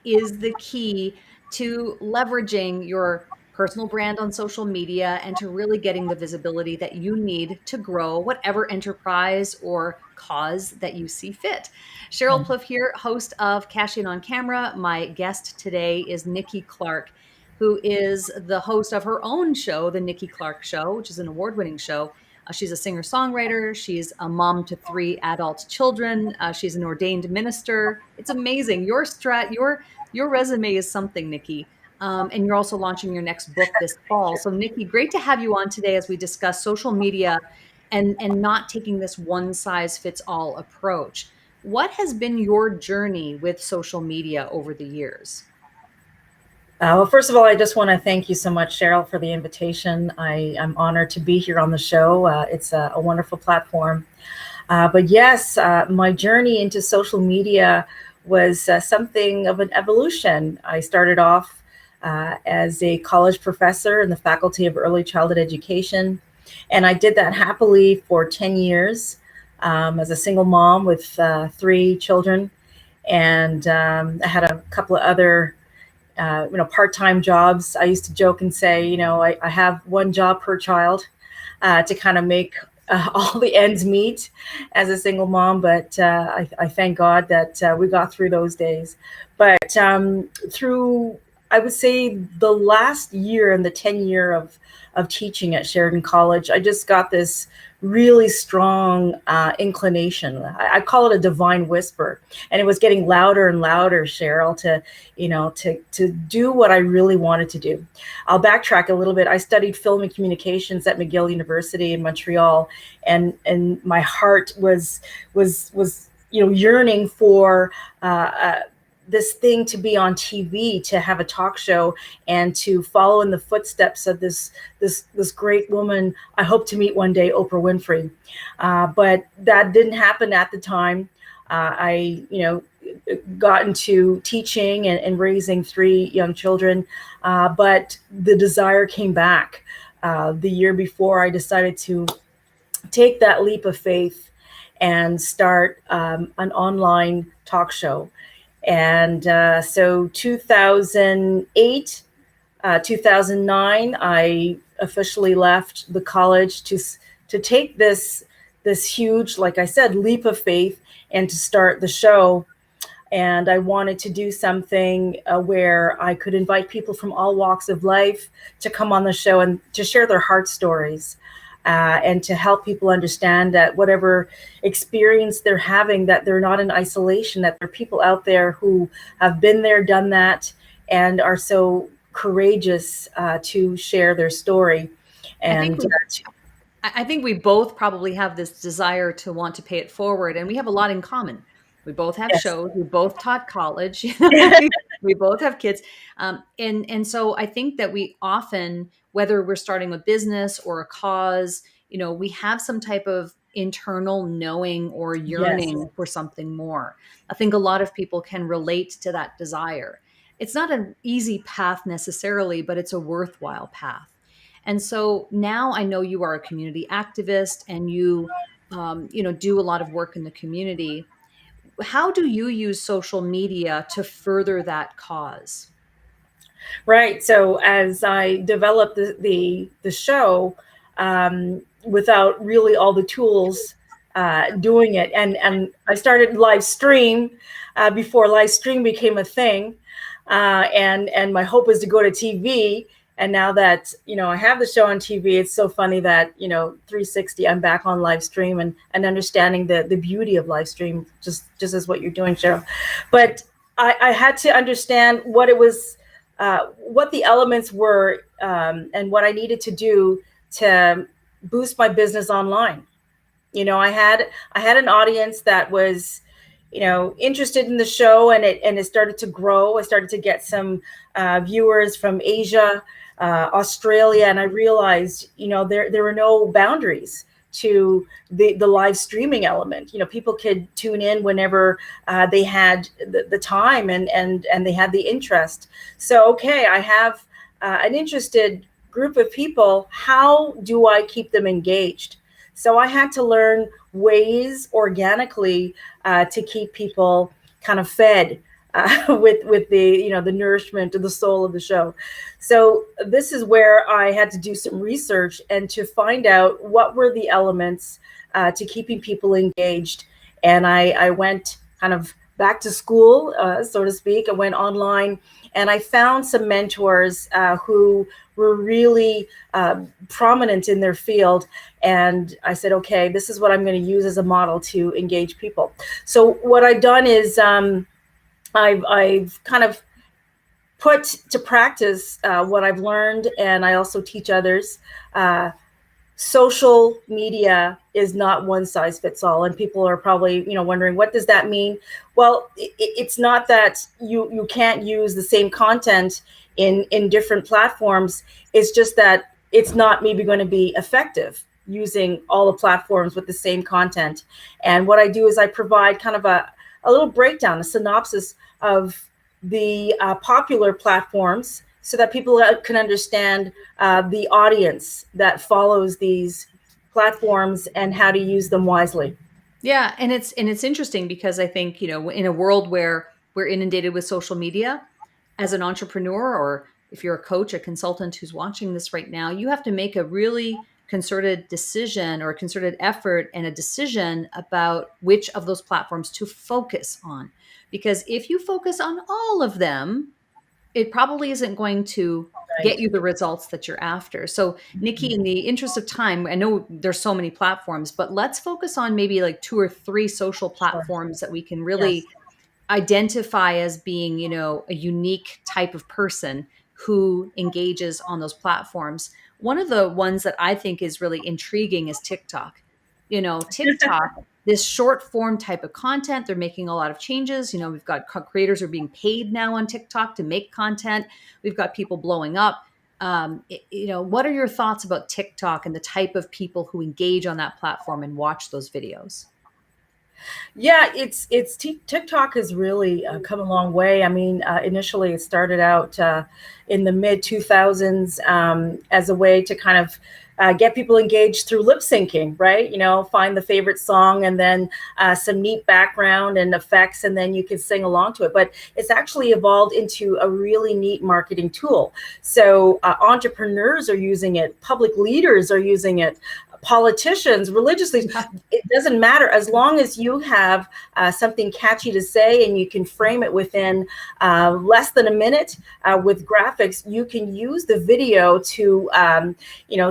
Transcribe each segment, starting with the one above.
is the key to leveraging your personal brand on social media and to really getting the visibility that you need to grow whatever enterprise or cause that you see fit. Sheryl Plouffe here, host of Cash In on Camera. My guest today is Nikki Clark, who is the host of her own show, The Nikki Clark Show, which is an award-winning show. She's a singer-songwriter. She's a mom to 3 adult children. She's an ordained minister. It's amazing. Your resume is something, Nikki. And you're also launching your next book this fall. So, Nikki, great to have you on today as we discuss social media and not taking this one-size-fits-all approach. What has been your journey with social media over the years? Well, first of all, I just want to thank you so much, Sheryl, for the invitation. I'm honored to be here on the show. It's a wonderful platform. But yes, my journey into social media was something of an evolution. I started off as a college professor in the Faculty of Early Childhood Education, and I did that happily for 10 years as a single mom with 3 children. And I had a couple of other part-time jobs. I used to joke and say, I have one job per child to kind of make all the ends meet as a single mom. But I thank God that we got through those days. But through, I would say, the last year and the 10 year of teaching at Sheridan College, I just got this really strong inclination. I call it a divine whisper, and it was getting louder and louder, Sheryl, to do what I really wanted to do. I'll backtrack a little bit. I studied film and communications at McGill University in Montreal, and my heart was yearning for this thing to be on TV, to have a talk show, and to follow in the footsteps of this great woman I hope to meet one day, Oprah Winfrey. But that didn't happen at the time. I got into teaching and raising 3 young children, but the desire came back. The year before, I decided to take that leap of faith and start an online talk show. And so 2008, 2009, I officially left the college to take this huge, like I said, leap of faith and to start the show. And I wanted to do something where I could invite people from all walks of life to come on the show and to share their heart stories. And to help people understand that whatever experience they're having, that they're not in isolation, that there are people out there who have been there, done that, and are so courageous to share their story. And I think we both probably have this desire to want to pay it forward, and we have a lot in common. We both have shows. We both taught college. We both have kids. And so I think that we often, whether we're starting a business or a cause, we have some type of internal knowing or yearning for something more. I think a lot of people can relate to that desire. It's not an easy path necessarily, but it's a worthwhile path. And so now I know you are a community activist and you do a lot of work in the community. How do you use social media to further that cause? Right. So as I developed the show, without really all the tools doing it, and I started live stream before live stream became a thing, and my hope was to go to TV. And now that, I have the show on TV, it's so funny that, 360, I'm back on live stream and understanding the beauty of live stream, just as what you're doing, Sheryl. But I had to understand what it was, what the elements were, and what I needed to do to boost my business online. I had an audience that was, interested in the show, and it started to grow. I started to get some viewers from Asia, Australia, and I realized, there were no boundaries to the live streaming element. People could tune in whenever they had the time and they had the interest. So, okay, I have an interested group of people. How do I keep them engaged? So I had to learn ways organically to keep people kind of fed with the the nourishment of the soul of the show. So this is where I had to do some research and to find out what were the elements to keeping people engaged. And I went kind of back to school, so to speak. I went online and I found some mentors who were really prominent in their field. And I said, okay, this is what I'm going to use as a model to engage people. So what I've done is I've kind of put to practice what I've learned, and I also teach others. Social media is not one size fits all, and people are probably wondering, what does that mean? Well, it's not that you can't use the same content in different platforms. It's just that it's not maybe going to be effective using all the platforms with the same content. And what I do is I provide kind of a little breakdown, a synopsis of the popular platforms, so that people can understand the audience that follows these platforms and how to use them wisely. Yeah, and it's interesting because I think, in a world where we're inundated with social media, as an entrepreneur, or if you're a coach, a consultant who's watching this right now, you have to make a really concerted decision, or a concerted effort and a decision about which of those platforms to focus on. Because if you focus on all of them, it probably isn't going to get Right. you the results that you're after. So, Nikki, in the interest of time, I know there's so many platforms, but let's focus on maybe like 2 or 3 social Sure. platforms that we can Yes. really identify as being, a unique type of person who engages on those platforms. One of the ones that I think is really intriguing is TikTok. TikTok, this short form type of content, they're making a lot of changes. We've got creators are being paid now on TikTok to make content. We've got people blowing up. What are your thoughts about TikTok and the type of people who engage on that platform and watch those videos? Yeah, TikTok has really come a long way. I mean, initially it started out in the mid 2000s as a way to kind of get people engaged through lip syncing, right? Find the favorite song and then some neat background and effects, and then you can sing along to it. But it's actually evolved into a really neat marketing tool. So entrepreneurs are using it, public leaders are using it, politicians, religious leaders. It doesn't matter, as long as you have something catchy to say and you can frame it within less than a minute with graphics. You can use the video to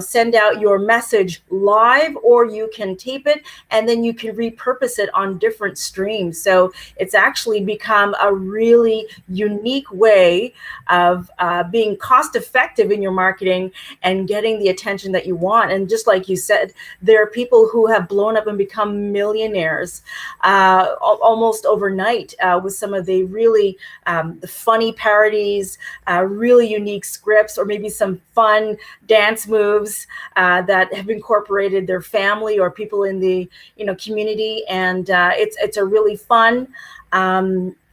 send out your message live, or you can tape it and then you can repurpose it on different streams. So it's actually become a really unique way of being cost effective in your marketing and getting the attention that you want. And just like you said, there are people who have blown up and become millionaires almost overnight with some of the really the funny parodies, really unique scripts, or maybe some fun dance moves that have incorporated their family or people in the community. And it's a really fun,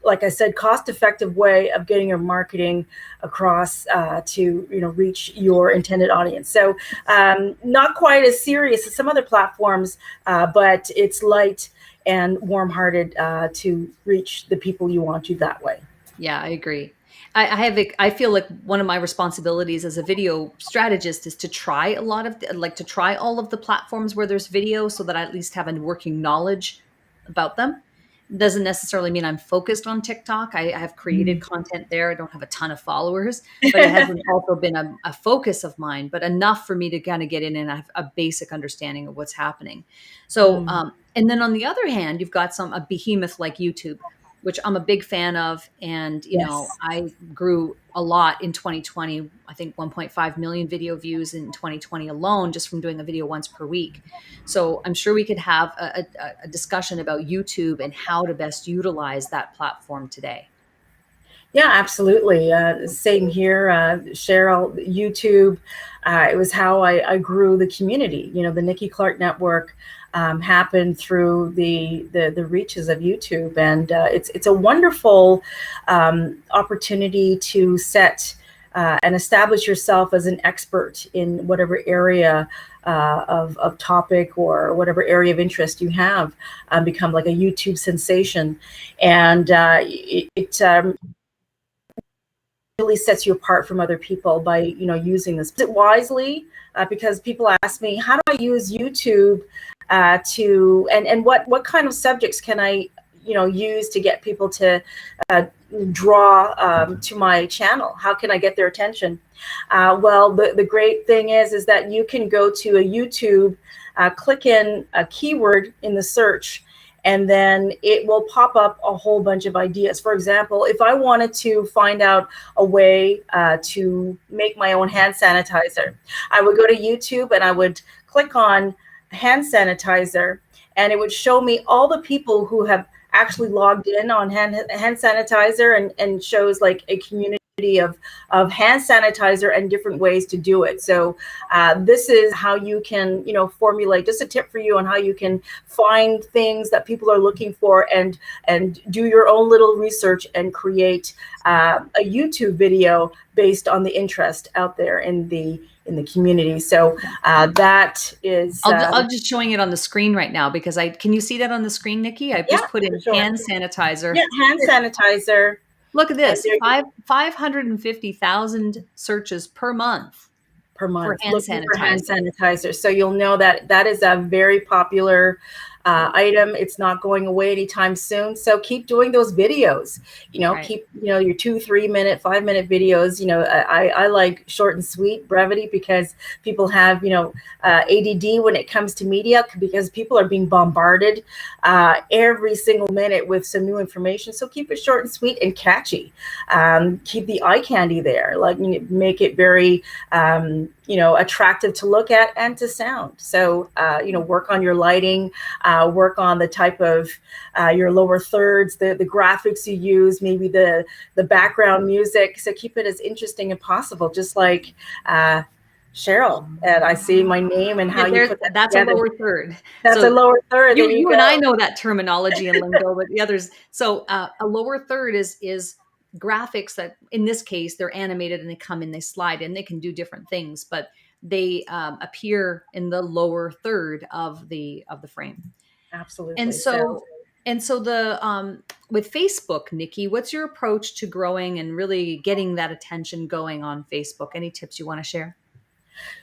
like I said, cost-effective way of getting your marketing across to reach your intended audience. So not quite as serious as some other platforms, but it's light and warm-hearted to reach the people you want to that way. Yeah, I agree. I feel like one of my responsibilities as a video strategist is to try a lot of to try all of the platforms where there's video, so that I at least have a working knowledge about them. Doesn't necessarily mean I'm focused on TikTok. I have created Mm. content there. I don't have a ton of followers, but it hasn't also been a focus of mine, but enough for me to kind of get in and have a basic understanding of what's happening. So, Mm. and then on the other hand, you've got a behemoth like YouTube, which I'm a big fan of. And, Yes. I grew a lot in 2020. I think 1.5 million video views in 2020 alone, just from doing a video once per week. So I'm sure we could have a discussion about YouTube and how to best utilize that platform today. Yeah, absolutely. Same here, Sheryl. YouTube, it was how I grew the community. The Nikki Clark Network happened through the reaches of YouTube, and it's a wonderful opportunity to set and establish yourself as an expert in whatever area of topic or whatever area of interest you have. Become like a YouTube sensation, and it really sets you apart from other people by using this wisely. Because people ask me, how do I use YouTube to and what kind of subjects can I use to get people to draw to my channel? How can I get their attention? Well, the great thing is that you can go to a YouTube, click in a keyword in the search, and then it will pop up a whole bunch of ideas. For example, if I wanted to find out a way to make my own hand sanitizer, I would go to YouTube and I would click on hand sanitizer, and it would show me all the people who have actually logged in on hand sanitizer, and shows like a community of hand sanitizer and different ways to do it. So this is how you can formulate, just a tip for you on how you can find things that people are looking for, and do your own little research and create a YouTube video based on the interest out there in the community. So that is I'm just showing it on the screen right now, because can you see that on the screen, Nikki? I've just put in sure. hand sanitizer. Yeah, hand sanitizer. Look at this, 550,000 searches per month. Per month for hand sanitizer. So you'll know that is a very popular item. It's not going away anytime soon. So keep doing those videos. Right. Keep your 2-3 minute, 5-minute videos. I like short and sweet, brevity, because people have ADD when it comes to media, because people are being bombarded every single minute with some new information. So keep it short and sweet and catchy. Keep the eye candy there, like make it very attractive to look at and to sound. So work on your lighting, work on the type of your lower thirds, the graphics you use, maybe the background music. So keep it as interesting as possible, just like Sheryl. And I see my name and how you put that that's together. A lower third. That's a lower third. You and I know that terminology and lingo, but the others. So a lower third is graphics that, in this case, they're animated and they come in, they slide in, they can do different things, but they appear in the lower third of the frame. Absolutely. And so the with Facebook, Nikki, what's your approach to growing and really getting that attention going on Facebook? Any tips you want to share?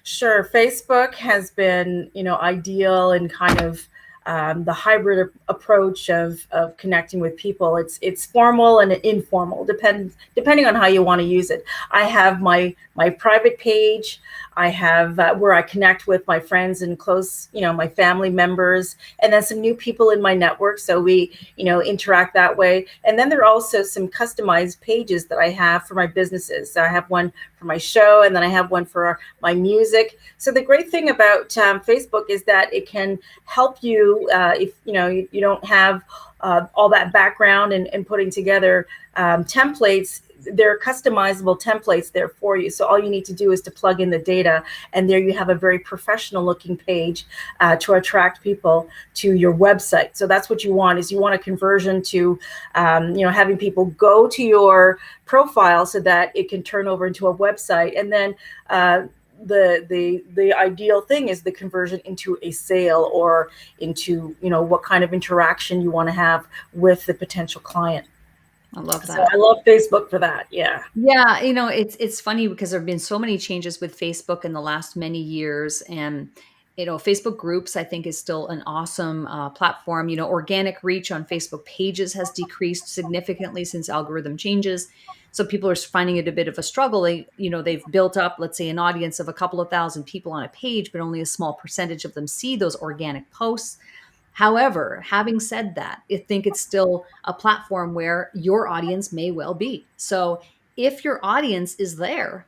Sure. Facebook has been, ideal in kind of the hybrid approach of connecting with people. It's formal and informal, depending on how you want to use it. I have my private page. I have where I connect with my friends and close, my family members, and then some new people in my network. So we, interact that way. And then there are also some customized pages that I have for my businesses. So I have one for my show, and then I have one for my music. So the great thing about Facebook is that it can help you if you don't have all that background and putting together templates. There are customizable templates there for you. So all you need to do is to plug in the data, and there you have a very professional looking page to attract people to your website. So that's what you want, is you want a conversion to, having people go to your profile so that it can turn over into a website. And then the ideal thing is the conversion into a sale, or into, what kind of interaction you want to have with the potential client. I love that. So I love Facebook for that. Yeah. Yeah. It's funny because there have been so many changes with Facebook in the last many years. And, Facebook groups, I think, is still an awesome platform. Organic reach on Facebook pages has decreased significantly since algorithm changes. So people are finding it a bit of a struggle. They've built up, let's say, an audience of a couple of thousand people on a page, but only a small percentage of them see those organic posts. However, having said that, I think it's still a platform where your audience may well be. So if your audience is there,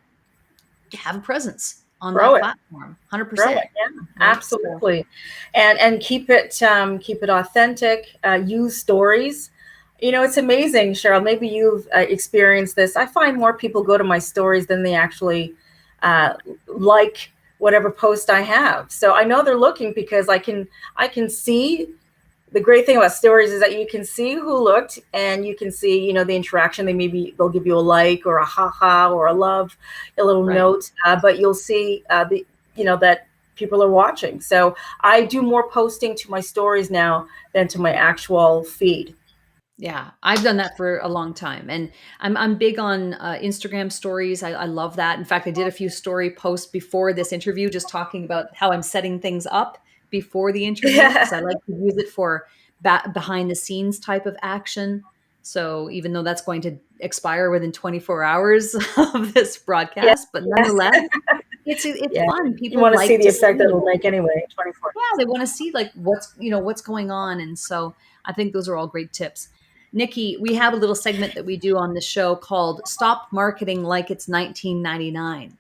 have a presence on that platform. 100%. Grow it, yeah, right? Absolutely. And keep it authentic. Use stories. It's amazing, Sheryl. Maybe you've experienced this. I find more people go to my stories than they actually like whatever post I have. So I know they're looking, because I can see the great thing about stories is that you can see who looked, and you can see, the interaction. They'll give you a like or a haha or a love, a little Right. note, but you'll see that people are watching. So I do more posting to my stories now than to my actual feed. Yeah, I've done that for a long time, and I'm big on Instagram stories. I love that. In fact, I did a few story posts before this interview, just talking about how I'm setting things up before the interview, because Yeah. I like to use it for behind the scenes type of action. So even though that's going to expire within 24 hours of this Yes. broadcast, but Yes. nonetheless, it's Yeah. fun. You People want to see like the to effect that see. it'll make anyway. 24. Yeah, they wanna see, like, what's going on, and so I think those are all great tips. Nikki, we have a little segment that we do on the show called "Stop Marketing Like It's 1999,"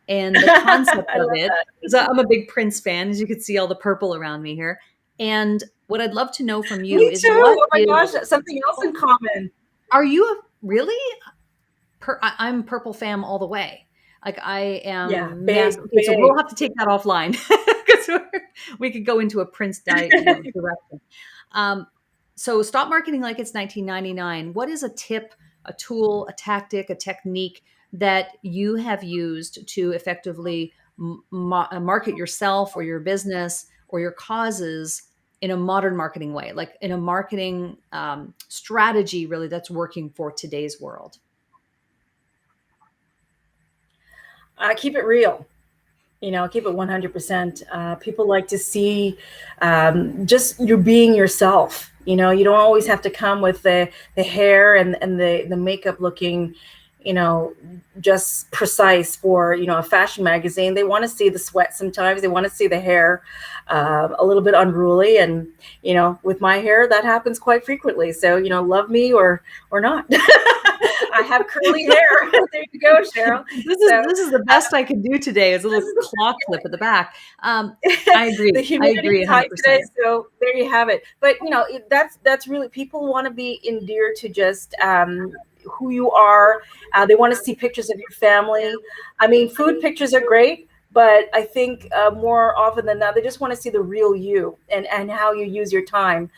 and the concept I of love it that. is, I'm a big Prince fan, as you can see all the purple around me here, and what I'd love to know from you Me is too. what Oh my is gosh, that's something else in oh, common. are you a really? I'm purple fam all the way. Like, I Yeah, am mass big, okay, so big. we'll have to take that offline because we could go into a Prince direction. Um, so stop marketing like it's 1999. What is a tip, a tool, a tactic, a technique that you have used to effectively market yourself or your business or your causes in a modern marketing way, like in a marketing strategy, really, that's working for today's world? Keep it real. Keep it 100%. People like to see just you being yourself. You don't always have to come with the hair and the makeup looking, you know, just precise for, a fashion magazine. They want to see the sweat sometimes. They want to see the hair a little bit unruly. And, with my hair, that happens quite frequently. So, love me or not. I have curly hair. There you go, Cheryl. So This is the best I could do today is a this little is claw clip at the back. the I humidity agree is high today, 100%. so there you have it. But that's really, people want to be endeared to just who you are. They want to see pictures of your family. I mean, food pictures are great, but I think more often than not, they just want to see the real you and how you use your time.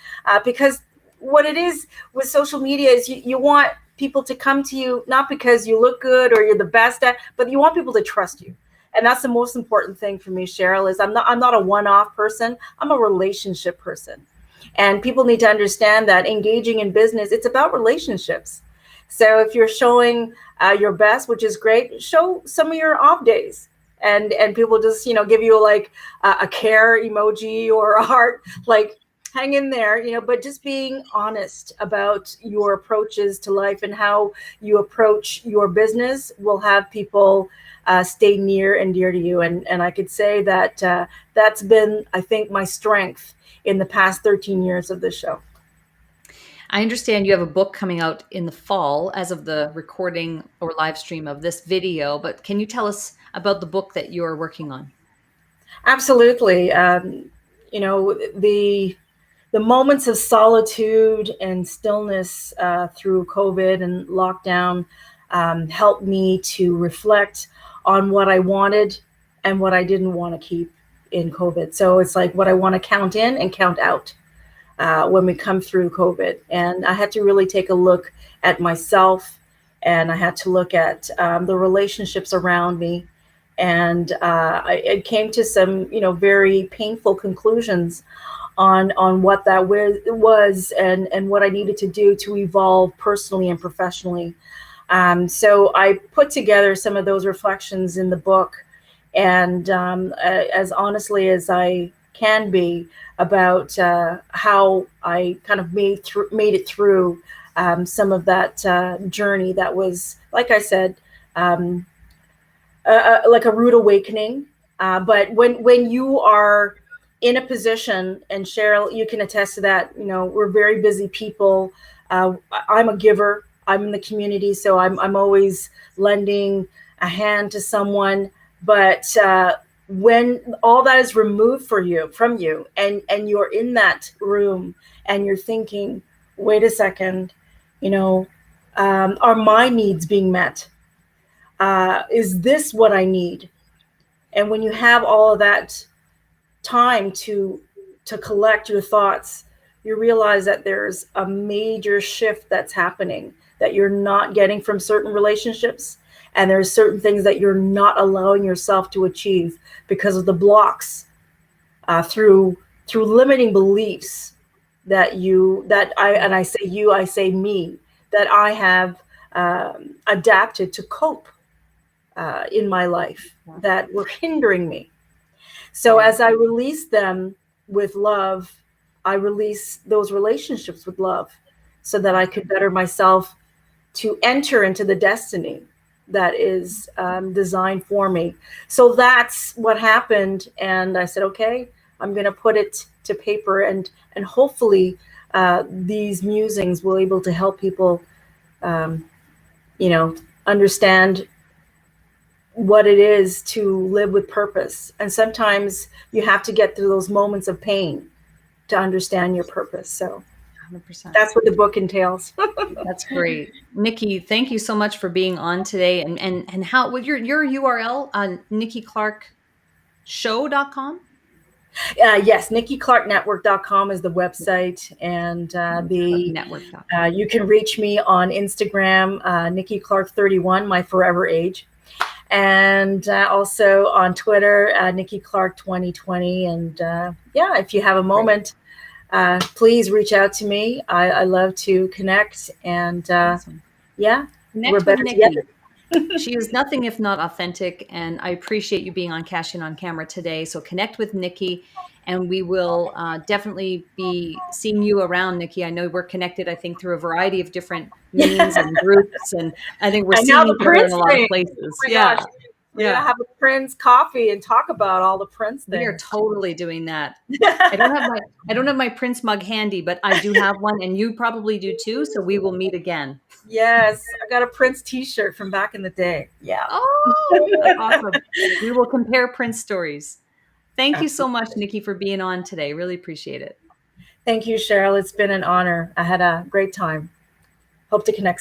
Because what it is with social media is you want people to come to you not because you look good or you're the best at, but you want people to trust you. And that's the most important thing for me, Cheryl, is I'm not a one-off person. I'm a relationship person. And people need to understand that engaging in business, it's about relationships. So if you're showing your best, which is great, show some of your off days. And people just, give you like a care emoji or a heart, like hang in there, but just being honest about your approaches to life and how you approach your business will have people stay near and dear to you. And I could say that that's been, I think, my strength in the past 13 years of this show. I understand you have a book coming out in the fall as of the recording or live stream of this video, but can you tell us about the book that you're working on? Absolutely. The moments of solitude and stillness through COVID and lockdown helped me to reflect on what I wanted and what I didn't want to keep in COVID. So it's like what I want to count in and count out when we come through COVID. And I had to really take a look at myself, and I had to look at the relationships around me. And I came to some, very painful conclusions on what that was and what I needed to do to evolve personally and professionally. So I put together some of those reflections in the book, and as honestly as I can be about how I kind of made it through some of that journey that was, like I said, um, like a rude awakening. But when you are in a position, and Cheryl, you can attest to that. We're very busy people. I'm a giver. I'm in the community, so I'm always lending a hand to someone. But when all that is removed from you, and you're in that room, and you're thinking, wait a second, are my needs being met? Is this what I need? And when you have all of that time to collect your thoughts, you realize that there's a major shift that's happening that you're not getting from certain relationships. And there's certain things that you're not allowing yourself to achieve because of the blocks, through limiting beliefs that I say you, I say me, that I have adapted to cope in my life, Yeah. that were hindering me. So Yeah. as I release them with love, I release those relationships with love so that I could better myself to enter into the destiny that is designed for me. So that's what happened. And I said, okay, I'm going to put it to paper, and hopefully these musings will able to help people, um, you know, understand what it is to live with purpose. And sometimes you have to get through those moments of pain to understand your purpose. So 100%. that's what the book entails. That's great. Nikki, thank you so much for being on today. And how, with your URL on NikkiClarkShow.com? Yes, NikkiClarkNetwork.com is the website, and NikkiClarkNetwork.com. you can reach me on Instagram, Nikki Clark 31, my forever age, and also on Twitter, Nikki Clark 2020. And yeah, if you have a Great. moment, please reach out to me. I love to connect, and Awesome. yeah, we're Connect with better together. Nikki. She is nothing if not authentic, and I appreciate you being on Cash In on Camera today. So connect with Nikki, and we will definitely be seeing you around, Nikki. I know we're connected, I think, through a variety of different means and groups, and I think we're And now seeing the each other in Prince a lot of thing. Oh places. my gosh. Yeah. We're going to Yeah. have a Prince coffee and talk about all the Prince We are things. totally doing that. I don't have my Prince mug handy, but I do have one, and you probably do too. So we will meet again. Yes, I got a Prince t-shirt from back in the day. Yeah. Oh, that's awesome. We will compare Prince stories. Thank you so Absolutely. much, Nikki, for being on today. Really appreciate it. Thank you, Sheryl. It's been an honor. I had a great time. Hope to connect